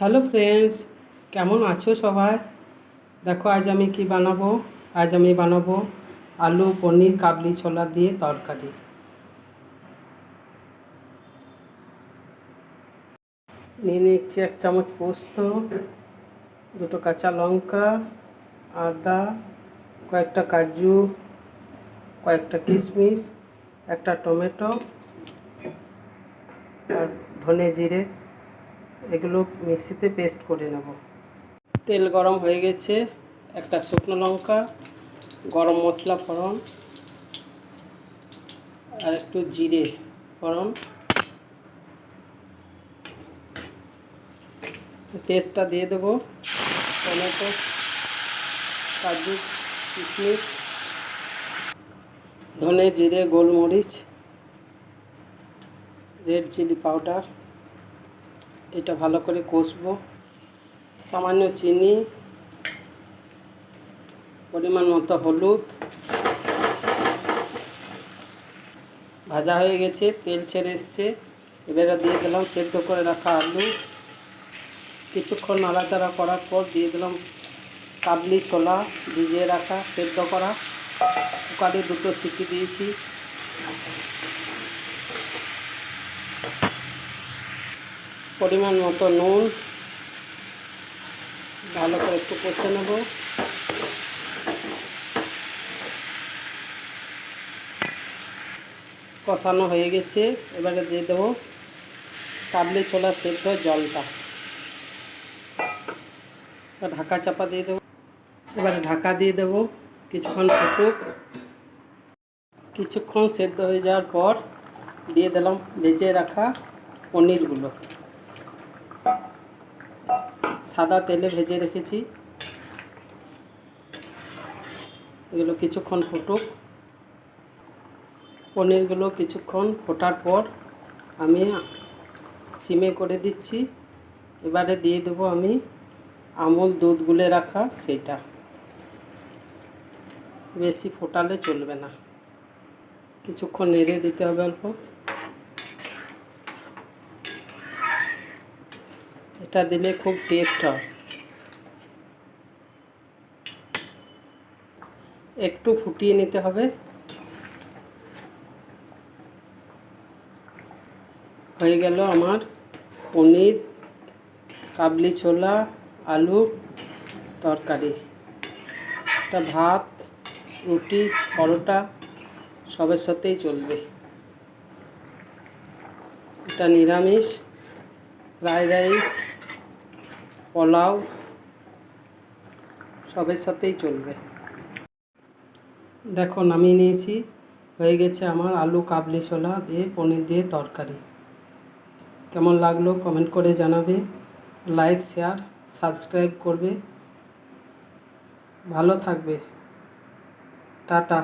Hello friends, কেমন আছো সবাই? দেখো আজ আমি কি বানাবো। আজ আমি বানাবো আলু পনির কাবলি ছোলা দিয়ে তরকারি। নিয়ে নিচ্ছি 1 চামচ পোস্ত, 2টো কাঁচা লঙ্কা, আদা, কয়েকটা কাজু, কয়েকটা কিশমিশ, একটা টমেটো আর ধনে জিরে, এগুলো মিক্সিতে পেস্ট করে নেব। তেল গরম হয়ে গেছে, একটা শুকনো লঙ্কা, গরম মশলা ফোড়ন আর একটু জিরে ফোড়ন, পেস্টটা দিয়ে দেবো। টমেটো, কাজু, কিশমিশ, ধনে জিরে, গোলমরিচ, রেড চিলি পাউডার, এটা ভালো করে কষবো। সামান্য চিনি, পরিমাণ মতো হলুদ। ভাজা হয়ে গেছে, তেল ছেড়ে এসছে। এবারে দিয়ে দিলাম সেদ্ধ করে রাখা আলু। কিছুক্ষণ নাড়াচাড়া করার পর দিয়ে দিলাম কাবলি ছোলা ভিজিয়ে রাখা, সেদ্ধ করা। কুকারে 2টো সিটি দিয়েছি। পরিমাণ মতো নুন, ভালো করে একটু কষে নেব। কষানো হয়ে গেছে, এবারে দিয়ে দেবো কাবলি ছোলা সেদ্ধ জলটা। ঢাকা চাপা দিয়ে দেবো। এবারে ঢাকা দিয়ে দেবো, কিছুক্ষণ ফুটুক। কিছুক্ষণ সেদ্ধ হয়ে যাওয়ার পর দিয়ে দিলাম ভেজে রাখা পনিরগুলো। সাদা তেলে ভেজে রেখেছি, এগুলো কিছুক্ষণ ফুটুক। পনিরগুলো কিছুক্ষণ ফোটার পর আমি সিমে করে দিচ্ছি। এবারে দিয়ে দেবো আমি আমুল দুধ গুলে রাখা, সেটা। বেশি ফোটালে চলবে না, কিছুক্ষণ নেড়ে দিতে হবে অল্প। এটা দিলে খুব টেস্ট হয়। একটু ফুটিয়ে নিতে হবে। হয়ে গেল আমার পনির কাবলি ছোলা আলু তরকারি। এটা ভাত, রুটি, পরোটা সবের সাথেই চলবে। এটা নিরামিষ, ফ্রাইড রাইস, পোলাও সবের সাথেই চলবে। দেখো নামিয়ে নিয়েছি, হয়ে গেছে আমার আলু কাবলি ছোলা দিয়ে পনির দিয়ে তরকারি। কেমন লাগলো কমেন্ট করে জানাবে। লাইক, শেয়ার, সাবস্ক্রাইব করবে। ভালো থাকবে। টাটা।